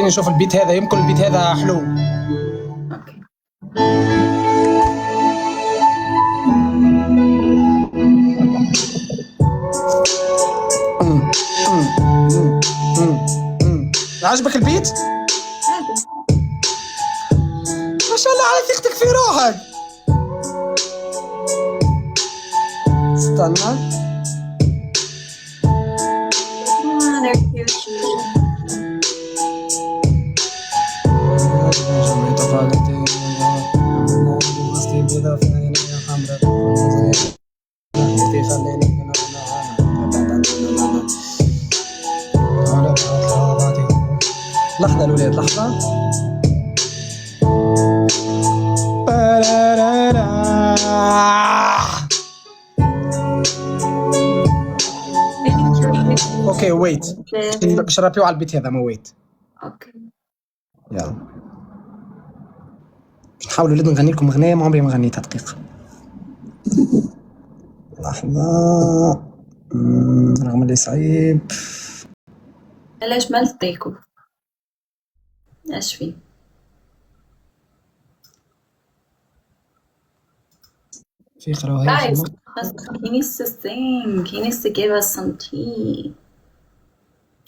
نشوف البيت هذا، يمكن البيت هذا حلو. اوكي عجبك البيت؟ عادي. ما شاء الله على ثقتك في روحك. استنى they're cute. لحظة الولاد، لحظة. اوكي ويت، باش نربيو على البيت هذا. ما ويت، اوكي يلا باش نحاولوا ولاد نغني لكم اغنية ما عمري ما غنيتها دقيقة. لحظة. رغم اللي صعيب. علاش ما لطيكم؟ اش فيه؟ في قراوة guys he needs to sing, he needs to give us some tea,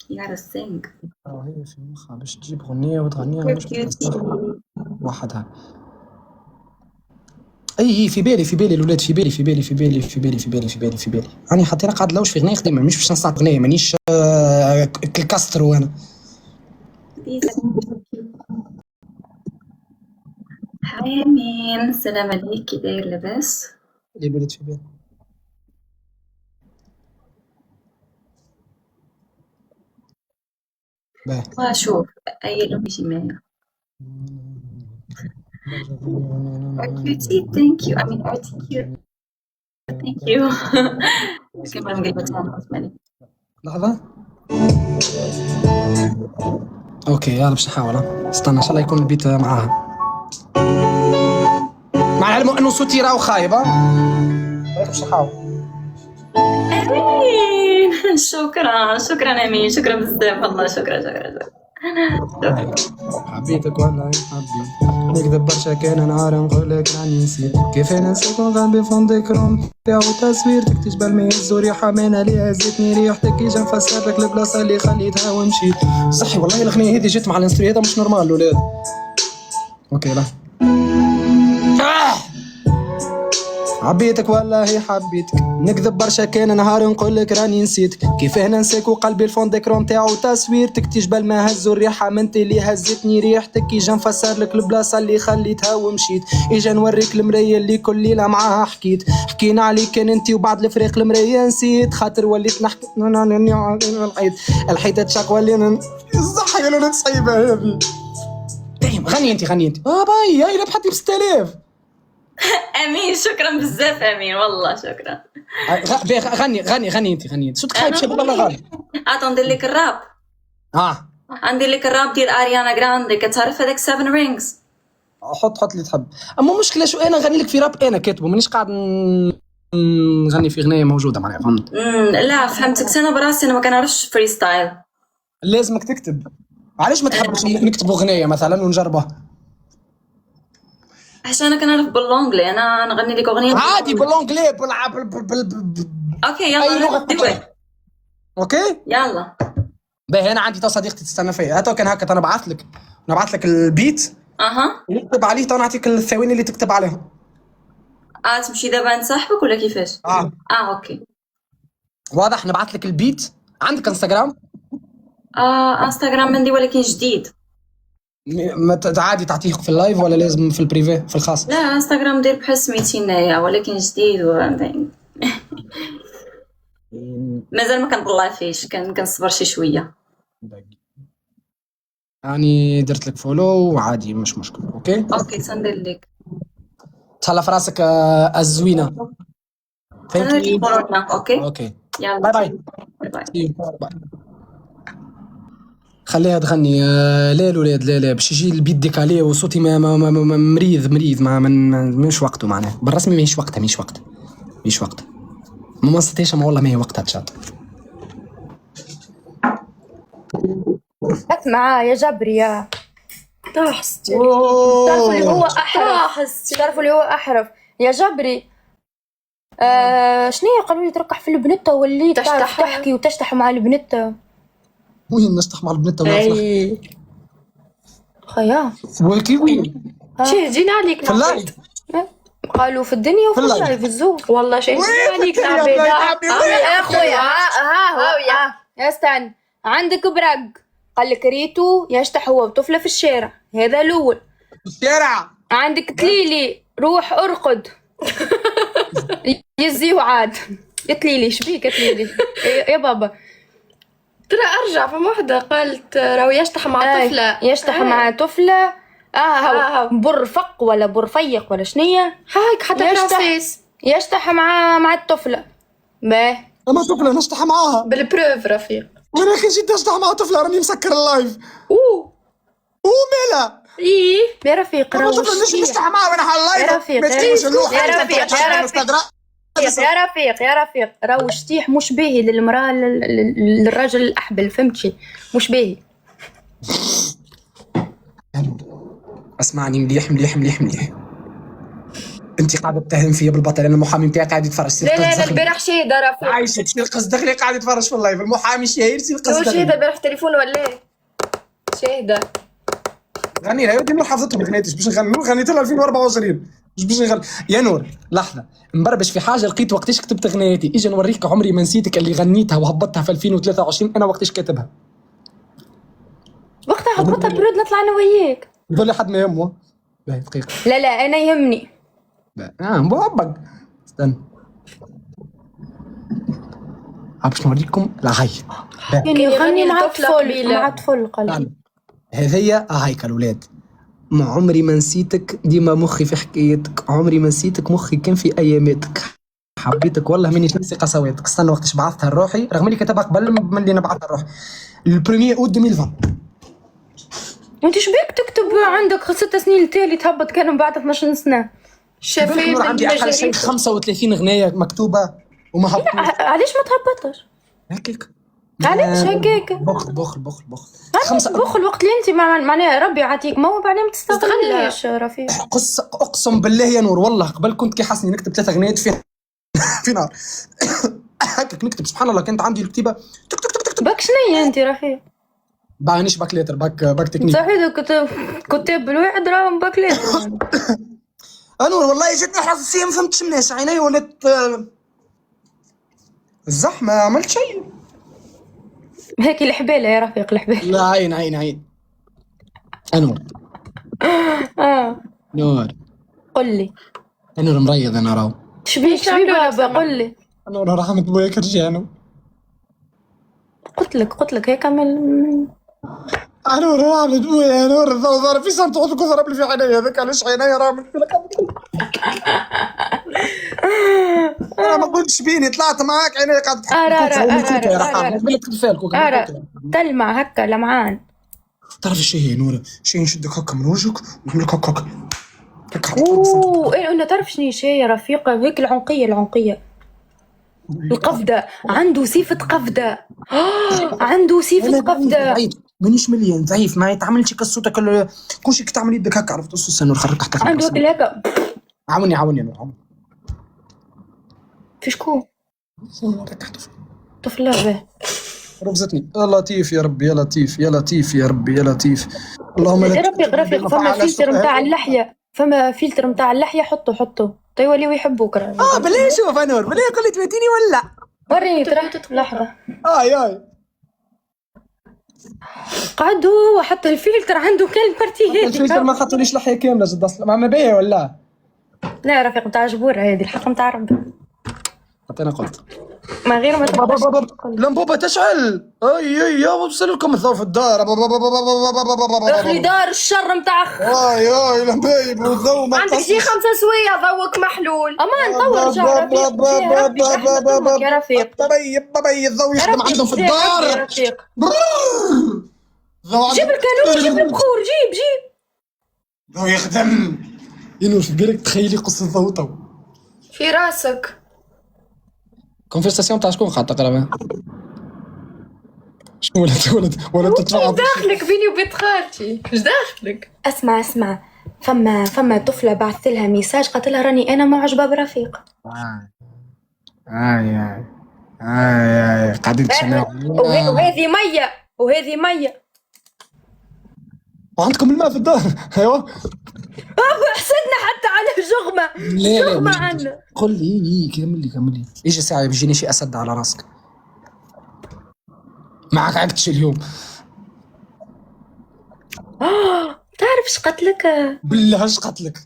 you gotta sing. هي في مخها باش تجيب غنية وتغنيها مش وحدها. اي في بالي الولاد، في بالي راني حاطين قاعد لوش في غنية خديمة، مش باش نصنع غنية، مانيش الكاسترو انا. هاي امين، السلام عليك، كي داير لاباس؟ اللي الولاد في بالي. باه شوف اي لون يجي معايا. Artie, thank you. I mean, Artie, cute. Thank you. كمان قلبت انا اسمعني. لحظة. اوكي يلا باش نحاول. استنى ان شاء الله يكون البيت معاها، مع العلم انه صوتي راهو خايب. باش نحاول. امين شكرا امين، شكرا بزاف والله، شكرا. حبيتك والله حبيت، نكذب برشا كان نهار نقولك راني نسيت، كيف ننساك ونغني فون ذكرهم تاعو تصويرتك تجبل ما يهزو ريحة مانا اللي هزتني ريحتك، كي جا نفسر لك البلاصة اللي خليتها ومشيت. صحي والله الأغنية هذه جت مع الانستري هذا مش نورمال الولاد. اوكي لا حبيتك والله حبيتك، نكذب برشا كان نهار نقولك راني نسيتك، كيفاه ننساك وقلبي الفون ديكرون تاعو تصويرتك تجبل ما هزو الريحة منت اللي هزتني ريحتك، اجا نفسر لك البلاصة اللي خليتها ومشيت، اجا نوريك المراية اللي كل ليلة معاها حكيت، حكينا عليك كان انتي وبعد الفريق المراية نسيت، خاطر وليت نحكي الحيطة تشاك ولينا صحي ولا نتصيبة هذه. دايم غني انت باي هاي ربحتي ب 6000. امين شكرا بزاف امين والله شكرا. غني انت صوتك خايب شباب والله غالي. ندير لك الراب. ندير لك الراب ديال اريانا جراندي، كتعرف هذاك 7 رينجز؟ حط اللي تحب. اما مشكله شو انا غني لك في راب انا كاتبه، مانيش قاعد نغني في اغنيه موجوده معناها، فهمت؟ لا فهمتك، انا براسي انا ما كنعرفش فري ستايل. لازمك تكتب. علاش ما تحبش نكتبوا اغنيه مثلا ونجربها؟ عشان انا كنعرف باللونجلي، انا نغني لك اغنيه عادي باللونجلي اوكي يلا ندير. اوكي يلا باهي. انا عندي تو صديقتي تستنى فيا، هاتو كان هكا نبعث لك البيت نكتب عليه، تو نعطيك الثواني اللي تكتب عليهم. تمشي دابا نصاحبك ولا كيفاش؟ اوكي واضح. نبعث لك البيت. عندك انستغرام؟ انستغرام عندي ولكن جديد. عادي تعطيه في اللايف ولا لازم في البريفي في الخاص؟ لا انستغرام دير بحال سميتي هنايا ولكن جديد مازال ما كنطلع فيش، كنصبر شي شويه. يعني درت لك فولو وعادي مش مشكل. اوكي تندير لك. تهلا في راسك الزوينه. ثانك يو. اوكي يلا باي خليها تغني. لا الولاد لا باش يجي البيت ديكالي وصوتي ما مريض ما مش وقته معناه بالرسمي، ماهيش وقت ما نستطيعش والله ما هي وقتها تشات. هات معاه يا جبري يا طاحس تعرفوا اللي هو احرف طاحس تعرفوا اللي هو احرف يا جبري. شنيا قالوا لي ترقح في البنتة واللي تعرف تشتح. تحكي وتشتح مع البنتة. وين نشطح مع البنات ولا نفلح؟ اي خيا وكي وين؟ شاهدين عليك في اللايف. قالوا في الدنيا وفي في اللايف. اللايف الزوج. والله شاهدين عليك يا عبيدة يا اخويا يا استنى عندك برق قال لك ريتو يشتح هو وطفله في الشارع، هذا الاول. الشارع عندك تليلي روح ارقد يزي وعاد. يا تليلي شبيك يا تليلي يا بابا. ترى ارجع فما وحده قالت راهو يشطح مع طفله يشتح مع طفله هاو برفق ولا برفيق ولا شنية هاك حتى فرانسيس يشتح مع الطفله. باه اما طفله نشطح معاها بالبروف رفيق. وانا كي جيت نشطح مع طفله راني مسكر اللايف اوه ومالا ايه يا رفيق اما طفله نش نشطح معاها وانا على اللايف يا رفيق، ما تجيبوش يا اللوحه رفيق، يا رفيق يا رفيق راهو الشتيح مش باهي للمراه للرجل الاحبل فهمتي مش باهي. اسمعني مليح مليح مليح مليح. انت قاعده تتهم فيا بالبطل، انا المحامي نتاعي قاعد يتفرج. لا البارح شاهده رفيق. عايشه سير قص دخلي قاعد يتفرج في اللايف، المحامي الشهير سير قص هو شاهده دخلي. البارح في تليفون ولا ايه؟ شاهده غني لها يودي نور حافظتهم ما غنيتش باش نغني، نور غنيت لها 2024 مش باش نغني. يا نور لحظه مبربش في حاجه لقيت وقتاش كتبت غنيتي، اجي نوريك عمري ما نسيتك اللي غنيتها وهبطتها في 2023 انا وقتاش كاتبها. وقتها هبطها برود نطلع انا وياك. يقول لي حد ما يهمه. باهي دقيقه. لا انا يهمني. مبقبق استنى باش نوريكم العهي. يعني يغني مع لطفلة طفل قبيلة. مع طفل قال هذيا هيك الولاد. ما عمري ما نسيتك، ديما مخي في حكايتك، عمري ما نسيتك مخي كان في اياماتك، حبيتك والله مانيش ناسي قسواتك. استنى وقتاش بعثتها لروحي رغم اللي كتبها قبل من اللي نبعثها لروحي. البريمير اوت 2020. وانت شبيك تكتب عندك 6 سنين التالي تهبط كانوا بعد 12 سنه. شفايف عندي اقل شيء 35 اغنيه مكتوبه وما هبطوش. علاش ما تهبطش؟ هكاك علاش هكاك؟ بخل بخل بخل بخل. بخل وقت اللي انت معناها ربي يعطيك ما هو بعدين ما تستغلش رفيق. اقسم بالله يا نور والله قبل كنت كي حسني نكتب 3 اغنيات في نار هكاك نكتب سبحان الله كانت عندي الكتيبه تك تك تك تك. باك شنيا انت رفيق؟ باعنيش باك ليتر باك تكنيك. صحيح كتاب بالواحد راهم باك ليتر. انور والله جاتني حساسيه ما فهمتش مناش عيني ولات الزحمه عملت شيء. هيك الحبيله يا رفيق الحبيله. لا عين انور نور قل لي انور مريض انا راهو. شبيك بابا قل لي. انور رحمة بويا كرجانو. قلت لك هيك عمل. انور رحمة بويا انور الضوء في صندوق وضرب لي في عيني هذاك علاش عيني راه من انا ما قلتش بيني طلعت معاك عيني قاعد تحكي تلمع هكا لمعان. تعرف الشيء يا نورة شيء نشدك هكا من وجهك ونعمل لك هكا اوه ايه تعرف شنو شيء يا رفيقة هيك العنقية القفدة عنده صفة قفدة. عنده صفة قفدة. مانيش مليان ضعيف ما يتعملش كالصوتك كل شيء تعمل يدك هكا عرفت السوسه نور خرج تحت عنده هكا. عاوني يا نور عاوني. في شكون؟ طفل لعبة ربزتني يا لطيف يا ربي يا لطيف يا لطيف يا ربي يا لطيف. اللهم يا رفيق فما فلتر نتاع اللحية فما فلتر نتاع اللحية حطه تيوليو يحبوك. بالله شوف انور بالله قلت تبيتيني ولا وريني ترى لحظة. اي قعدوا حتى الفلتر عنده كان البارتي هذه. الفلتر ما خطوليش لحية كاملة جد اصلا ما باهي ولا لا يا رفيق نتاع جبورة هذه الحق نتاع ربي. حتى انا قلت ما غير ما لمبوبة تشعل. اي يا وصل لكم الضوء في الدار. اخي دار الشر نتاع اي لمبايب والضوء ما عندك شي 5 سويه ضوك محلول. امان طور جا رفيق يا رفيق. طبي الضوء يخدم عندهم في الدار يا رفيق. جيب الكانون جيب البخور جيب الضوء يخدم. ينوش في بالك تخيلي قصة الضوء تو في راسك. كونفرساسيون تاع شكون قاعد تقرا ولا تدفع داخلك بيني وبين خالتي، ايش داخلك؟ اسمع فما طفلة بعثت لها ميساج قالت لها راني انا معجبة برفيق. قاعدين تشنعوا وهذه مية وعندكم الماء في الدار. ايوه حسدنا حتى على جغمة عنا. قل لي كملي يجي ساعة بيجيني شيء أسد على راسك. معك عقدش اليوم. تعرف ايش قتلك؟ بالله ايش قتلك؟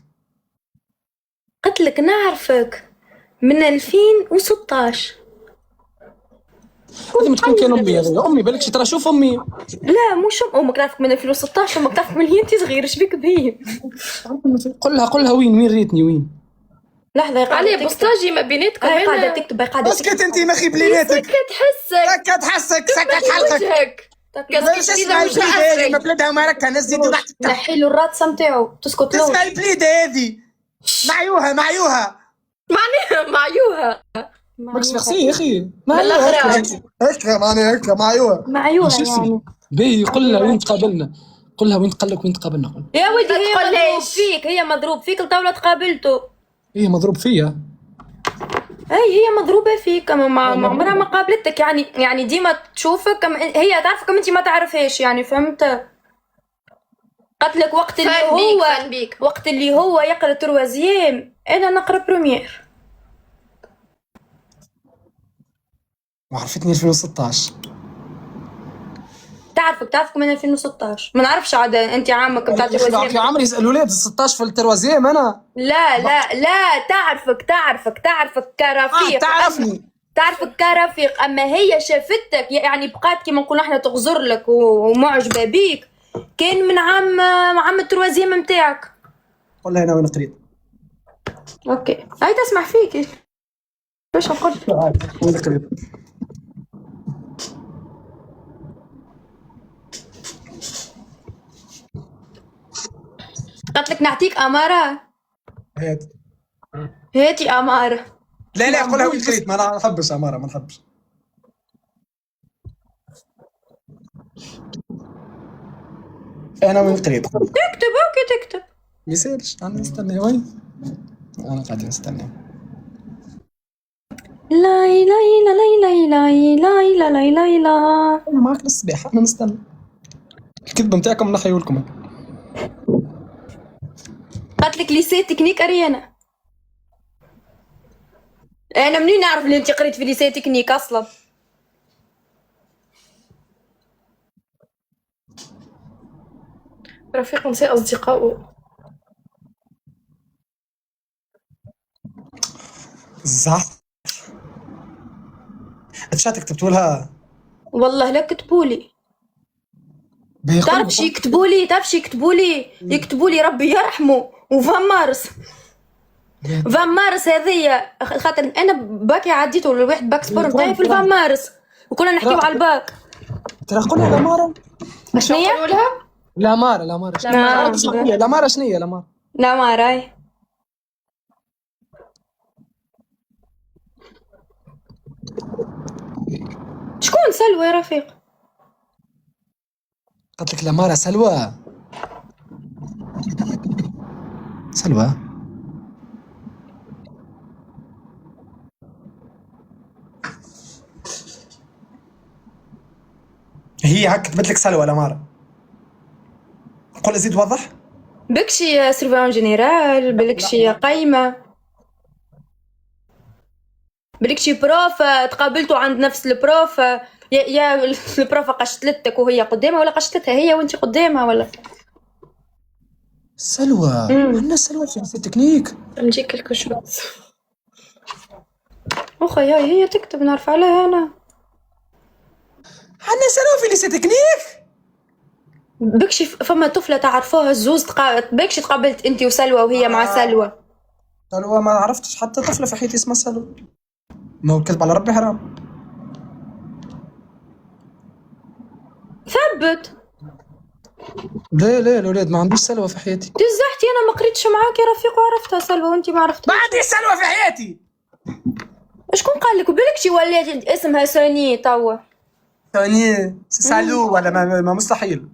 قتلك نعرفك من 2016. هذه ما تكون كان امي. هذه امي بالك ترى شوف امي. لا مش امك تعرفك من 2016. امك تعرفك من هي انت صغير. ايش بك بهي؟ قل لها وين ريتني وين. لحظة علي بوستاجي ما بيناتكم. هاي قاعدة تكتب. اسكت انت مخي بليناتك. سكت حلقك. وجهك ليش اسمع البليدة هذه ما بلدها وما ركها نزيد وراحت نحي له الراتسة نتاعو تسكت له. اسمع البليدة هذه معيوها معيوها ماكس ميرسي يا اخي. بالاخرى هيك معناها هيك معيوها يعني. باهي قل لها وين تقابلنا. قل لها وين قال لك وين تقابلنا. قل يا ودي هي مضروب فيك الطاولة تقابلته. هي مضروب فيا. هي مضروبة فيك ما عمرها ما قابلتك يعني ديما تشوفك هي تعرفك انت ما تعرفهاش يعني فهمت. قتلك وقت اللي هو يقرا تروازيام انا نقرا بروميير. وعرفتني 2016. تعرفك من 2016. ما نعرفش عاد انت عامك بتاع تروازيام. في عمري يسالوا ولاد 16 في التروازيام انا. لا تعرفك كرفيق. تعرفك كرفيق. اما هي شافتك يعني بقات كيما نقولوا احنا تغزر لك ومعجبه بيك كان من عام التروازيام نتاعك. قول لها انا وين قريت. اوكي هاي تسمع فيك باش نقول وين قريت. قالت لك نعطيك اماره. هاتي اماره. لا قولها وين قريت. ما نحبش اماره ما نحبش. انا وين قريت. تكتب اوكي تكتب. ما يصيرش انا نستنى. وين انا قاعد نستنى. لا انا معك للصباح. انا نستنى. الكذبه نتاعكم نحيوا لكم. قالت لك ليسي تكنيك اريانا. انا منين نعرف اللي انت قريت في ليسي تكنيك اصلا. رفيق نساء اصدقائه. صح. اتشات كتبتوا لها. والله لا كتبولي. تعرفش يكتبوا لي ربي يرحمه وفان مارس هذيا خاطر انا باكي عديته لواحد باك سبور نتاعي في الفان مارس وكنا نحكيو على الباك. ترى قولها لامارة. شنو هي؟ لامارة لامارة شنو هي لامارة شكون سلوى يا رفيق؟ قالت لك لامارة سلوى. هي هكا كتبت لك سلوى لامارة. قول زيد وضح. بكشي سيرفون جنرال بلكشي قايمة بلكشي بروف تقابلتوا عند نفس البروف. يا البروف قشتلتك وهي قدامها ولا قشتلتها هي وانت قدامها ولا سلوى. عندنا سلوى في التكنيك. نجيك الكشوت اخي هي تكتب نعرف عليها انا. عندنا سلوى في ليسي تكنيك. بكشي فما طفلة تعرفوها الزوز بكشي تقابلت انت وسلوى وهي مع سلوى. ما عرفتش حتى طفلة في حياتي اسمها سلوى. ما هو الكذب على ربي حرام. ثبت. لا الولاد ما عنديش سلوى في حياتي. تزحتي انا ما قريتش معاك يا رفيق وعرفتها سلوى وانت ما عرفتها. ما عنديش سلوى في حياتي. شكون قال لك؟ وبالك شي ولات اسمها سوني توا. ثاني سالو ولا ما مستحيل.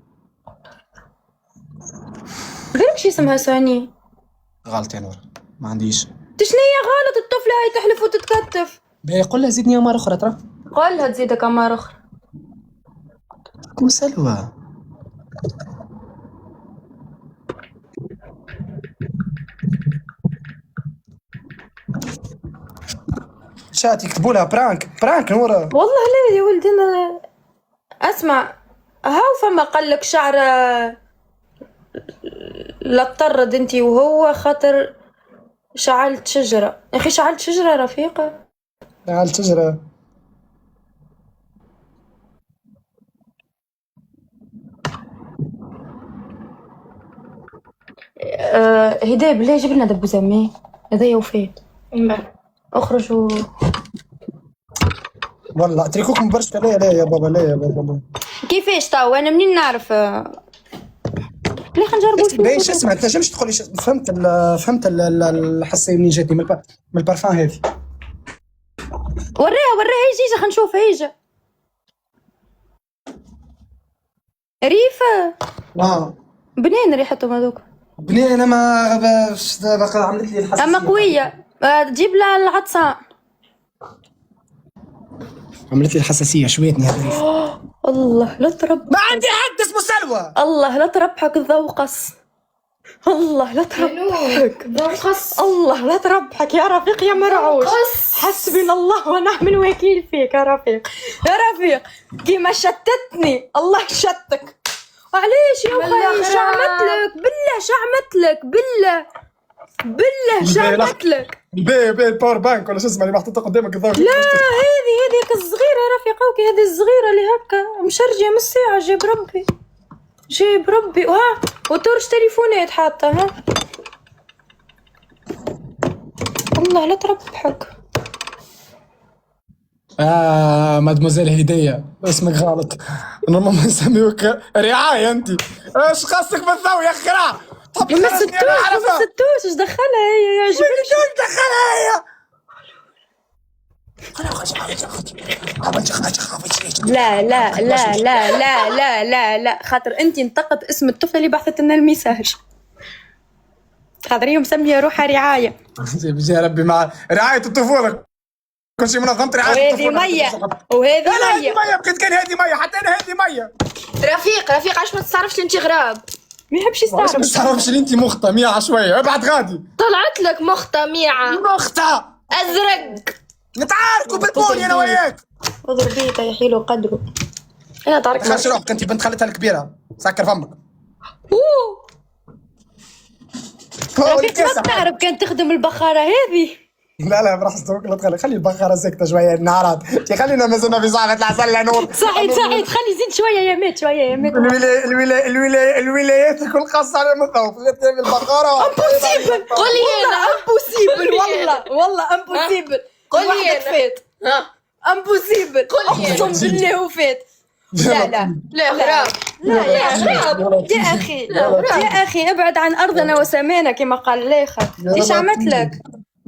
غيرك شي اسمها سوني. غلط يا نور، ما عنديش. تشنية غلط، الطفلة هاي تحلف وتتكتف. قول لها زيدني مرة أخرى ترى. قولها تزيدك مرة أخرى. كو سلوى. شات يكتبوا لها برانك نورة. والله لا يا ولدي أنا أسمع، هاو فما قالك شعره لا تطرد انتي وهو خاطر شعلت شجرة. يا أخي شعلت شجرة رفيقة. على الشجرة. هدايا بالله جيب لنا دب زمي هذايا وفات. اخرجوا. والله اتركوكم برشا. لا يا بابا. كيفاش تو انا منين نعرف؟ ليه خنجربوا باين شو اسمها، تنجمش تقولي فهمت الحساسية منين جاتني من البارفان هذه. وريها هيجا خلينا نشوف هيجا. ريفة بنين ريحتهم هذوك. بنين انا ما بقى عملت لي الحساسية. اما قوية. تجيب لها العطسان. عملت لي الحساسية شويتني هذه. الله لا ترب. ما عندي حد اسمه سلوى. الله لا تربحك الذوقص. الله لا تربحك ذوقص. الله لا تربحك يا رفيق يا مرعوش. حسبنا الله ونعم الوكيل فيك يا رفيق. يا رفيق كيما شتتني الله شتك. علاش يا اخي شعمتلك بالله شعمتلك بالله شعمتلك. البي الباور بانك ولا شو اسمه اللي محطوطه قدامك الظاهر. لا هذيك الصغيرة يا رفيقة، وكي هذه الصغيرة اللي هكا مشرجة من الساعة. جيب ربي وها وترش تليفونات حاطة. ها الله لا تربحك. مادموزيل هدية اسمك غلط. نورمالمون نسميوك رعاية انت. ايش خاصك بالضو يا خرا؟ ما ستوش ايش دخلها هي يا جبل. ايش دخلها هي؟ لا خاطر انت انتقد اسم الطفله اللي بعثت لنا الميساج. خاطر هي مسميه روحها رعايه. يا ربي مع رعايه الطفوله كل شيء منظمه رعايه الطفوله. وهذه ميه بقيت كان هذه ميه حتى انا هذه ميه. رفيق عاش ما تستعرفش انت غراب. ما يحبش يستعرف. مش تعرفش انت مخطه ميعه شويه. ابعد غادي. طلعت لك مخطه ميعه مخطه ازرق. نتعاركوا بالبوني انا وياك. اضرب بيه يا حيلو قدره. انا طارق خرج روحك انت بنت خالتها الكبيره. سكر فمك. ما تعرف كانت تخدم البخاره هذه. لا براحتك خلي البخاره ساكته شويه النهارات. خلينا مازلنا في صاحبة العسل يا نور. صحيح خلي زيد شويه يا مات الولايات الكل خاصه على مخاوف. البقره امبوسيبل. قولي انا امبوسيبل. والله امبوسيبل. قولي فات. امبوسيبل. اقسم بالله وفات. لا غراب. لا يا اخي ابعد عن ارضنا وسمانا كما قال الاخر. ايش عملت لك؟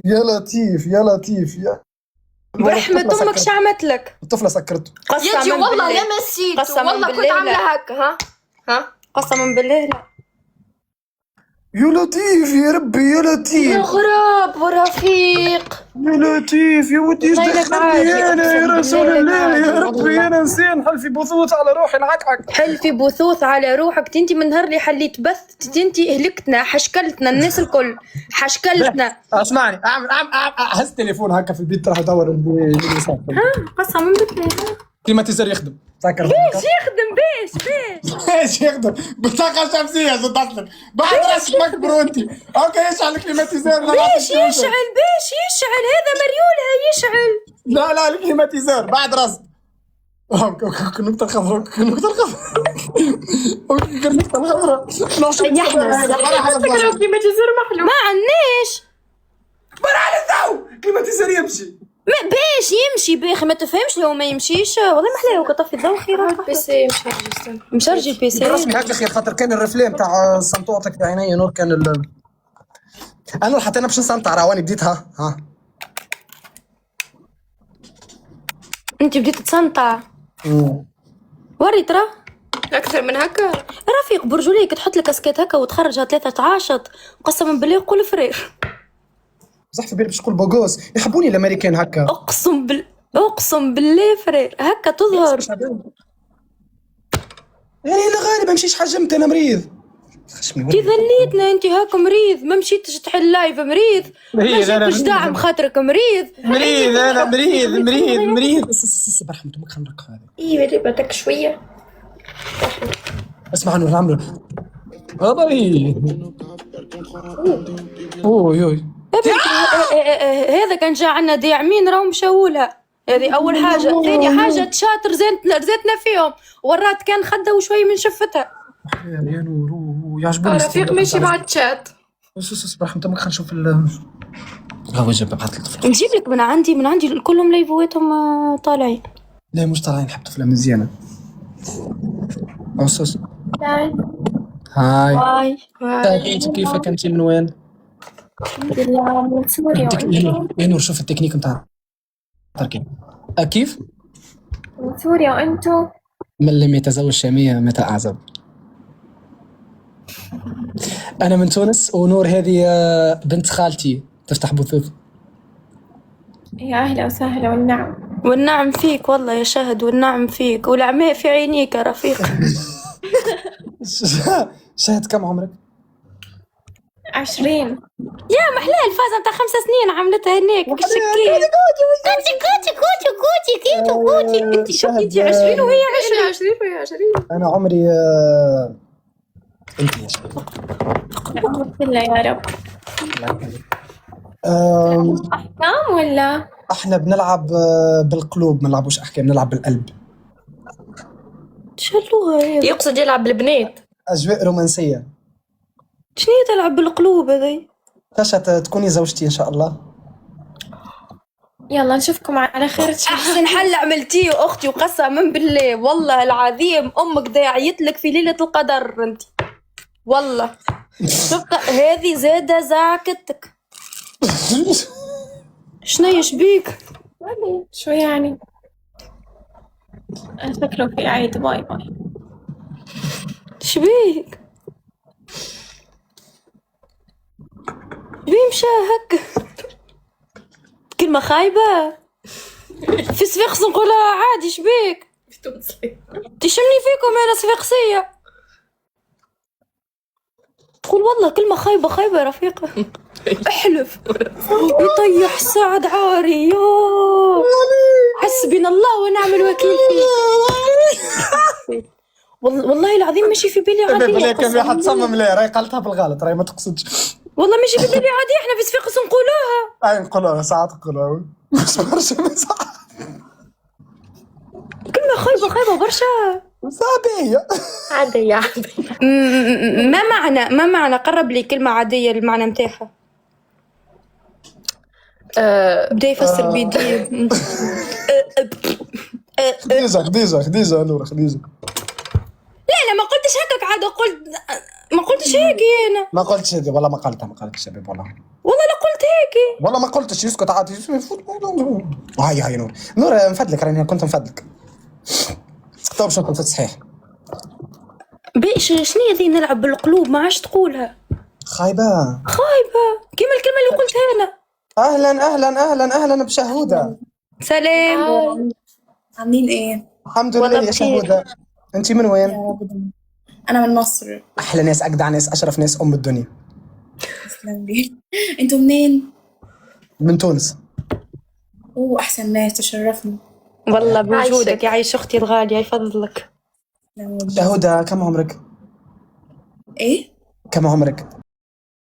يا لطيف برحمة امك شعمت لك. الطفله سكرته. يجي والله لا مسيت والله كنت عامله هكا. ها قسما بالله لا. يا لطيف يا ربي يا لطيف يا غراب ورفيق يا لطيف يا ودي ايش دخلني انا يا رسول الله يا ربي انا انسان حل في بثوث على روحي نعكعك. حل في بثوث على روحك. انت من نهار اللي حليت بث انت اهلكتنا حشكلتنا الناس الكل حشكلتنا. اسمعني اعمل هز تليفون هكا في البيت راح ادور اللي قسما بالله كليماتيزر يخدم. سكر باش يخدم باش يخدم بطاقه شمسيه زدت بعد راسك مكبر انت. اوكي يشعل الكليماتيزر. باش يشعل هذا مريولها يشعل. لا الكليماتيزر بعد راسك. النقطة الخضراء النقطة الخضراء كليماتيزر محلو. ما عندناش. برا على الضوء كليماتيزر يمشي. باش يمشي باخي ما تفهمش لو ما يمشيش والله ما حلاوه كطفي الضوء خير. البيسي مشرجي البيسي رسمي هكا خير خاطر كان الرفلام تاع سنطوطك تاع عيني نور كان انا حتى انا باش نسنطع راواني بديتها. ها انت بديت تسنطع. وري ترى اكثر من هكا. رفيق برجوليك تحط لك كاسكيت هكا وتخرجها 3 عاشط قسما بالله يقول فرير. بصح في بالي باش تقول بوغوس، يحبوني الامريكان هكا. اقسم بالله فرير هكا تظهر. يعني لا غالب مشيش حجمت انا مريض. كي ذليتنا انت هاك مريض، ما مشيتش تحل لايف مريض، ما جبتش دعم خاطرك مريض. مريض انا مريض. برحمتك خلينا نرقق هذا. ايوه ريبتك شويه. اسمع نور نعملوا هذا اوي هذا كان جا عنا داعمين راهم مشاولها. هذه اول حاجه. ثاني حاجه تشاطر رزتنا فيهم ورات كان خده وشوي من شفتها. يا نور يعجبني رفيق ماشي مع الشات. برحمتك خلينا نشوف هو جاب بعث لك نجيب لك من عندي كلهم لايفواتهم طالعين. لا مش طالعين، حب طفله مزيانه. أوسوس هاي كيفك انت من وين؟ الحمد لله من سوريا. يا نور شوف التكنيك نتاع تركي كيف؟ من سوريا وانتو؟ من لم يتزوج شامية متى أعزب. أنا من تونس ونور هذه بنت خالتي تفتح بثوث. يا أهلا وسهلا والنعم. والنعم فيك والله يا شهد، والنعم فيك والعماء في عينيك يا رفيق. شهد كم عمرك؟ 20. يا محلاه الفازة متاع 5 سنين عملتها هناك بالشكير. كوتي انت شوفي انت 20 وهي 20 وهي 20. أنا عمري انت يا شهد. عمرك كله يا رب. أحكام ولا؟ احنا بنلعب بالقلوب، ما نلعبوش احكام، نلعب بالقلب. شو اللغة هذه؟ يقصد يلعب بالبنات. اجواء رومانسيه. شنو تلعب بالقلوب هذي؟ تشا تكوني زوجتي ان شاء الله. يلا نشوفكم على خير. احسن حل عملتيه اختي، وقسما بالله والله العظيم امك داعيت لك في ليله القدر انت والله. شوف هذه زاده زعكتك. شنو يشبيك؟ شو يعني؟ شكله في عيد. باي باي. شبيك؟ مشى هكا كلمة خايبة في صفاقس نقولها عادي. شبيك؟ تشمني فيكم أنا صفاقسية. تقول والله كلمة خايبة يا رفيقة. احلف يطيح سعد عاري. يا حسبنا الله ونعم الوكيل فيه. والله العظيم ماشي في بالي عادية. كان واحد صمم لي راهي قالتها بالغلط، راهي ما تقصدش. والله ماشي في بالي عادية. احنا في صفاقس نقولوها. اي نقولوها ساعات نقولوها مش برشا من ساعات. كلمة خايبة برشا. صعبية عادية. ما معنى قرب لي كلمة عادية المعنى متاعها. بدا يفسر بيدي. خديجة نور خديجة. لا ما قلتش هكاك عاد. ما قلتش هيك انا. ما قلتش هذه والله، ما قلتش شباب والله لا قلت هيك والله ما قلتش. يسكت عادي. هاي نور نفدلك، راني كنت نفدلك. طيب شنو كنت صحيح بيش شنو ذي نلعب بالقلوب ما عادش تقولها. خايبة كيما الكلمة اللي قلتها انا. اهلا بشهودة. سلام. عاملين ايه؟ الحمد لله يا شهودة. انت من وين؟ انا من مصر. احلى ناس، اجدع ناس، اشرف ناس، ام الدنيا. تسلم لي. انتوا منين؟ من تونس. احسن ناس، تشرفني. والله بوجودك يعيش اختي الغالية يفضلك. شهودة كم عمرك؟ ايه؟ كم عمرك؟